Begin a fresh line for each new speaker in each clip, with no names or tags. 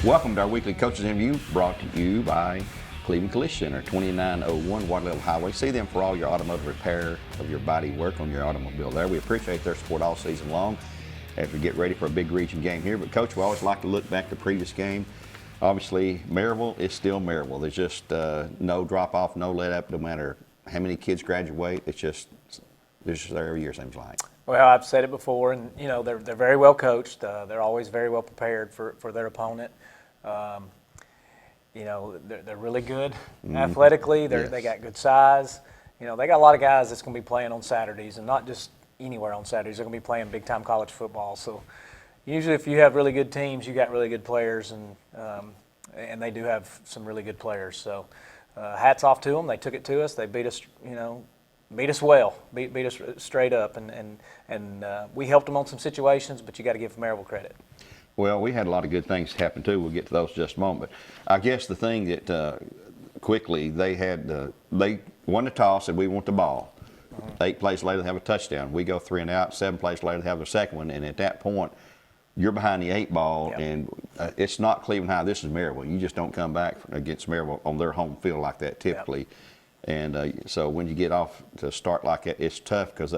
Welcome to our weekly coaches interview brought to you by Cleveland Collision Center, 2901 Waterloo Highway. See them for all your automotive repair of your body work on your automobile there. We appreciate their support all season long as we get ready for a big region game here. But Coach, we always like to look back to the previous game. Obviously, Maryville is still Maryville. There's just no drop off, no let up, no matter how many kids graduate. It's just there every year, seems like.
Well, I've said it before, and you know they're very well coached. They're always very well prepared for their opponent. You know they're really good athletically. They got good size. You know they got a lot of guys that's going to be playing on Saturdays, and not just anywhere on Saturdays. They're going to be playing big time college football. So usually, if you have really good teams, you got really good players, and they do have some really good players. So hats off to them. They took it to us. They beat us. Beat us well, beat us straight up, and we helped them on some situations, but you got to give Maryville credit.
Well, we had a lot of good things happen too. We'll get to those in just a moment. But I guess the thing that quickly they won the toss and we want the ball. 8 plays later they have a touchdown. We go 3 and out. 7 plays later they have the second one, and at that point you're behind the 8 ball, and it's not Cleveland High. This is Maryville. You just don't come back against Maryville on their home field like that typically. Yep. And so when you get off to start like that, it's tough because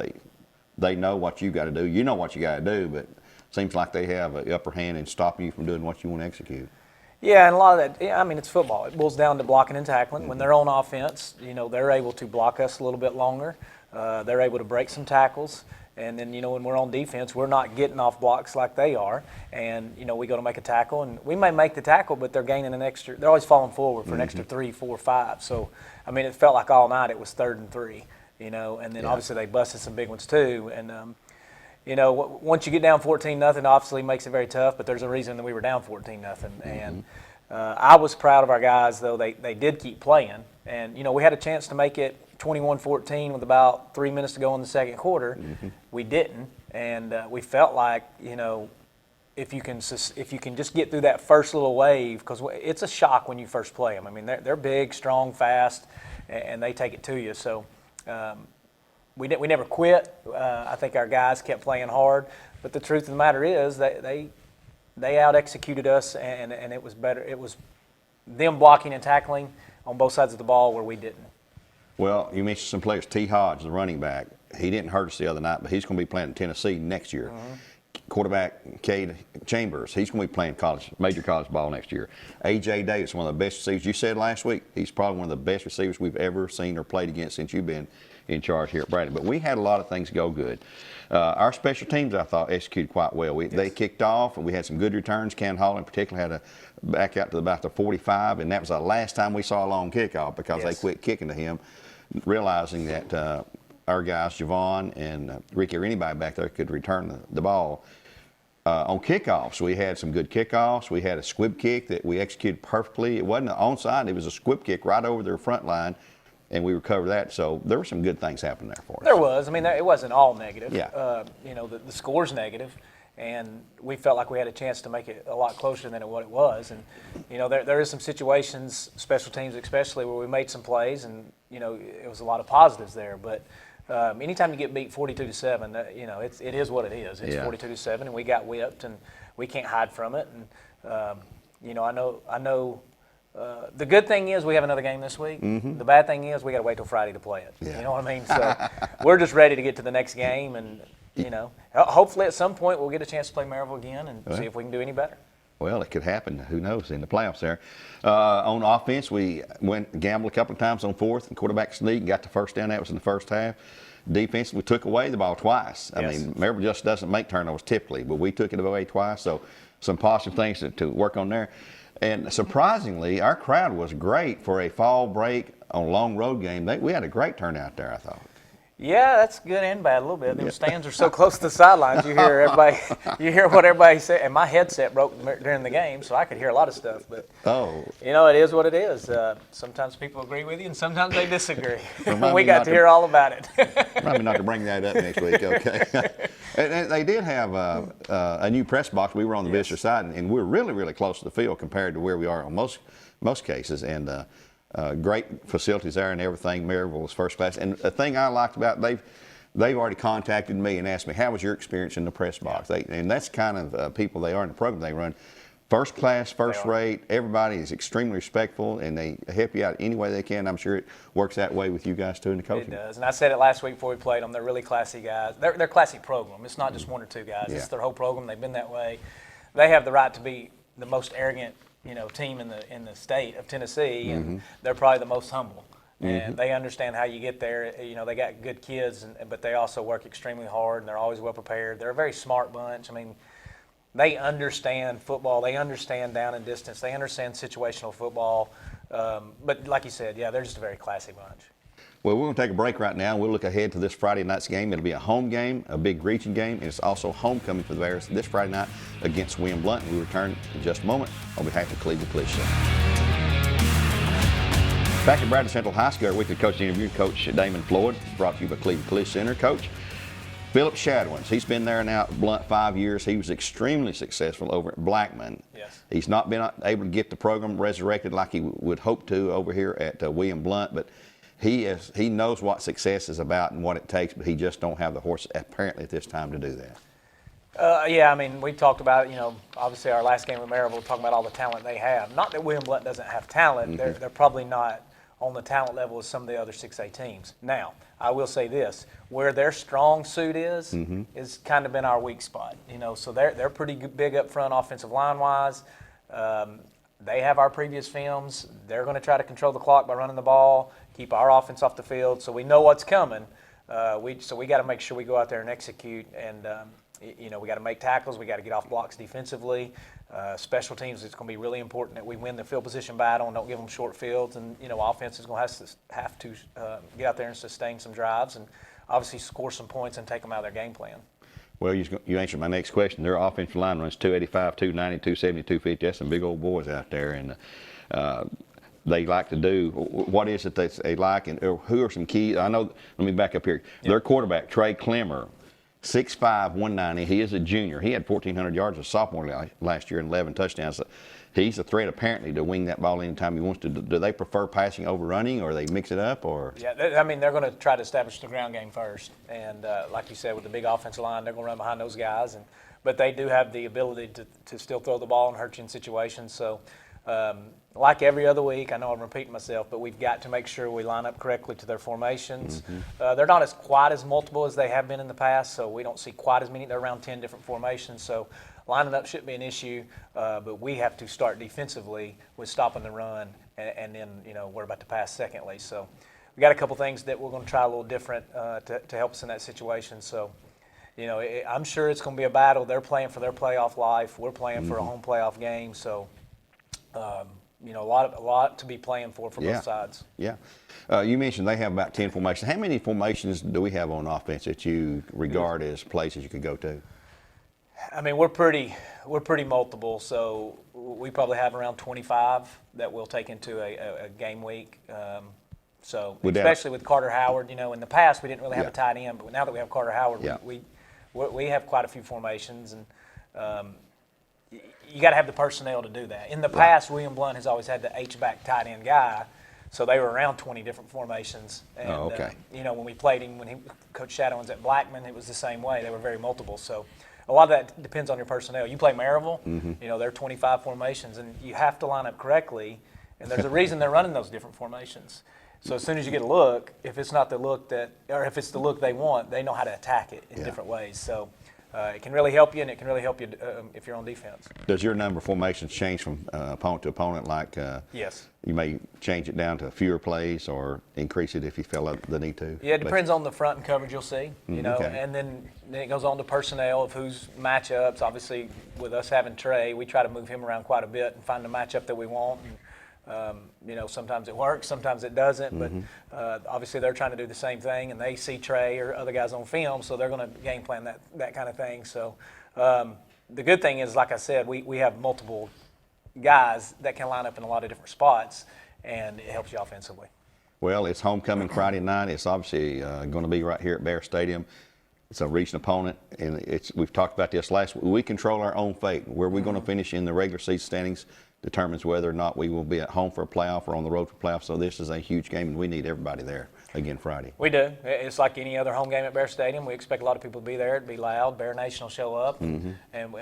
they know what you got to do. You know what you got to do, but it seems like they have an upper hand in stopping you from doing what you want to execute.
Yeah, and a lot of that, I mean, it's football. It boils down to blocking and tackling. When they're on offense, they're able to block us a little bit longer. They're able to break some tackles. And then, when we're on defense, we're not getting off blocks like they are. And, we go to make a tackle, and we may make the tackle, but they're gaining they're always falling forward for an extra 3, 4, 5. So, I mean, it felt like all night it was 3rd and 3, and then obviously they busted some big ones too. And, once you get down 14-0, obviously makes it very tough, but there's a reason that we were down 14-0. And I was proud of our guys, though. They did keep playing. And, we had a chance to make it 21-14 with about 3 minutes to go in the second quarter. We didn't, and we felt like if you can just get through that first little wave, because it's a shock when you first play them. I mean they're big, strong, fast, and they take it to you. So we never quit. I think our guys kept playing hard, but the truth of the matter is they out executed us, and it was better. It was them blocking and tackling on both sides of the ball where we didn't.
Well, you mentioned some players. T. Hodge, the running back, he didn't hurt us the other night, but he's going to be playing in Tennessee next year. Quarterback Cade Chambers, he's going to be playing major college ball next year. A.J. Davis, one of the best receivers. You said last week he's probably one of the best receivers we've ever seen or played against since you've been in charge here at Brandon. But we had a lot of things go good. Our special teams, I thought, executed quite well. They kicked off, and we had some good returns. Ken Hall in particular had a back out to about the 45, and that was the last time we saw a long kickoff because they quit kicking to him, realizing that our guys, Javon and Ricky or anybody back there could return the ball. On kickoffs, we had some good kickoffs. We had a squib kick that we executed perfectly. It wasn't an onside, it was a squib kick right over their front line, and we recovered that. So there were some good things happening there for us.
There was. I mean, it wasn't all negative.
Yeah.
The score's negative, and we felt like we had a chance to make it a lot closer than what it was. And, there is some situations, special teams especially, where we made some plays, and, it was a lot of positives there. But anytime you get beat 42-7, it is what it is. It's 42-7, and we got whipped, and we can't hide from it. And I know. The good thing is we have another game this week. The bad thing is we got to wait till Friday to play it. You know what I mean? So we're just ready to get to the next game, and hopefully at some point we'll get a chance to play Maryville again and see if we can do any better.
Well, it could happen. Who knows in the playoffs there. On offense, we went gambled a couple of times on 4th and quarterback sneak and got the first down. That was in the first half. Defense, we took away the ball twice. I mean, Maryville just doesn't make turnovers typically, but we took it away twice. So some positive things to work on there. And surprisingly, our crowd was great for a fall break on a long road game. We had a great turnout there, I thought.
Yeah, that's good and bad a little bit. The stands are so close to the sidelines. You hear what everybody say. And my headset broke during the game, so I could hear a lot of stuff. But it is what it is. Sometimes people agree with you, and sometimes they disagree. We got to hear all about it.
Remind me not to bring that up next week, okay? And they did have a new press box. We were on the visitor side, and we're really, really close to the field compared to where we are on most cases. And great facilities there and everything. Maryville was first class. And the thing I liked about they've already contacted me and asked me, how was your experience in the press box? And that's kind of people they are in the program they run. First class, first rate. Everybody is extremely respectful, and they help you out any way they can. I'm sure it works that way with you guys too in the coaching.
It does, and I said it last week before we played them. They're really classy guys. They're a classy program. It's not just one or two guys.
Yeah.
It's their whole program. They've been that way. They have the right to be the most arrogant, team in the state of Tennessee, and they're probably the most humble. And they understand how you get there. They got good kids, but they also work extremely hard, and they're always well prepared. They're a very smart bunch. I mean, they understand football. They understand down and distance. They understand situational football. But like you said, yeah, they're just a very classy bunch.
Well, we're going to take a break right now. We'll look ahead to this Friday night's game. It'll be a home game, a big region game, and it's also homecoming for the Bears this Friday night against William Blount. We'll return in just a moment on behalf of Cleveland Police Show. Back at Bradley Central High School, our weekly coach interview, Coach Damon Floyd, brought to you by Cleveland Police Center. Coach, Philip Shadwins, he's been there now at Blount 5 years. He was extremely successful over at Blackman.
Yes.
He's not been able to get the program resurrected like he would hope to over here at William Blount, but he knows what success is about and what it takes, but he just don't have the horses apparently at this time to do that.
Yeah, I mean, we talked about, obviously our last game with Maryville, talking about all the talent they have. Not that William Blount doesn't have talent. They're probably not on the talent level as some of the other 6A teams. Now, I will say this, where their strong suit is kind of been our weak spot. So they're pretty big up front offensive line-wise. They have our previous films. They're going to try to control the clock by running the ball, keep our offense off the field, so we know what's coming. So we got to make sure we go out there and execute, and we got to make tackles. We got to get off blocks defensively. Special teams, it's going to be really important that we win the field position battle and don't give them short fields. And offense is going to have to get out there and sustain some drives and obviously score some points and take them out of their game plan.
Well, you answered my next question. Their offensive line runs 285, 290, 270, 250. That's some big old boys out there, and they like to do. What is it that they like, and who are some key? I know. Let me back up here. Yep. Their quarterback, Trey Clemmer, 6'5", 190. He is a junior. He had 1,400 yards as a sophomore last year and 11 touchdowns. He's a threat apparently to wing that ball anytime he wants to. Do they prefer passing over running, or they mix it up, or?
Yeah, they're going to try to establish the ground game first. And like you said, with the big offensive line, they're going to run behind those guys. But they do have the ability to still throw the ball and hurt you in situations. So like every other week, I know I'm repeating myself, but we've got to make sure we line up correctly to their formations. They're not quite as multiple as they have been in the past, so we don't see quite as many. They're around 10 different formations, so lining up shouldn't be an issue, but we have to start defensively with stopping the run, and then we're about to pass secondly. So we got a couple things that we're going to try a little different to help us in that situation. So I'm sure it's going to be a battle. They're playing for their playoff life. We're playing for a home playoff game. So a lot to be playing for both sides. Yeah.
You mentioned they have about 10 formations. How many formations do we have on offense that you regard as places you could go to?
I mean, we're pretty multiple, so we probably have around 25 that we'll take into a game week. Especially with Carter Howard, in the past we didn't really have a tight end, but now that we have Carter Howard, we have quite a few formations, and you got to have the personnel to do that. In the past, William Blount has always had the H-back tight end guy, so they were around 20 different formations. And, when we played him, when Coach Shadowins at Blackman, it was the same way. They were very multiple. So a lot of that depends on your personnel. You play Maryville, they're 25 formations, and you have to line up correctly. And there's a reason they're running those different formations. So as soon as you get a look, if it's not the look if it's the look they want, they know how to attack it in different ways. So it can really help you, and it can really help you if you're on defense.
Does your number of formations change from opponent to opponent? Like
yes.
You may change it down to fewer plays or increase it if you feel the need to?
Yeah, it depends on the front and coverage you'll see, and then it goes on to personnel of whose matchups. Obviously, with us having Trey, we try to move him around quite a bit and find the matchup that we want. And, sometimes it works, sometimes it doesn't, but obviously they're trying to do the same thing, and they see Trey or other guys on film, so they're going to game plan that kind of thing. So the good thing is, like I said, we have multiple guys that can line up in a lot of different spots, and it helps you offensively.
Well, it's homecoming Friday night. It's obviously going to be right here at Bear Stadium. It's a region opponent, and we've talked about this last week. We control our own fate. Where we're going to finish in the regular season standings determines whether or not we will be at home for a playoff or on the road for playoffs. So this is a huge game, and we need everybody there. again Friday.
We do. It's like any other home game at Bear Stadium. We expect a lot of people to be there. It'd be loud. Bear Nation will show up, and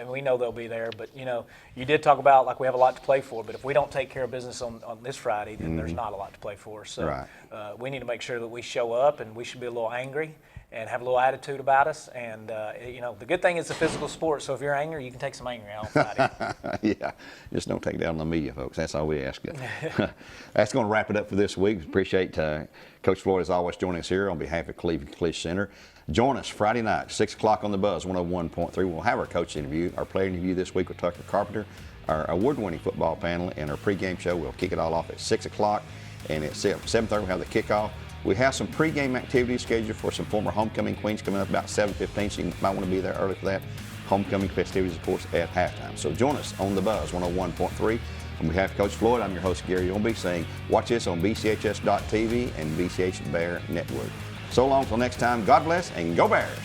we know they'll be there. But, you did talk about, like, we have a lot to play for. But if we don't take care of business on this Friday, then there's not a lot to play for. So
Right.
we need to make sure that we show up, and we should be a little angry and have a little attitude about us. And, the good thing is a physical sport. So if you're angry, you can take some anger out on Friday.
Yeah, just don't take it out on the media, folks. That's all we ask you. That's going to wrap it up for this week. Appreciate Coach Floyd, as always, joining us here on behalf of Cleveland Collision Center. Join us Friday night, 6 o'clock on the Buzz, 101.3. We'll have our coach interview, our player interview this week with Tucker Carpenter, our award-winning football panel, and our pregame show. We'll kick it all off at 6 o'clock, and at 7:30 we'll have the kickoff. We have some pregame activities scheduled for some former homecoming queens coming up about 7:15, so you might want to be there early for that. Homecoming festivities, of course, at halftime. So join us on the Buzz 101.3. On behalf of Coach Floyd, I'm your host, Gary Ownbey, saying watch this on BCHS.TV and BCH Bear Network. So long till next time, God bless and go Bears!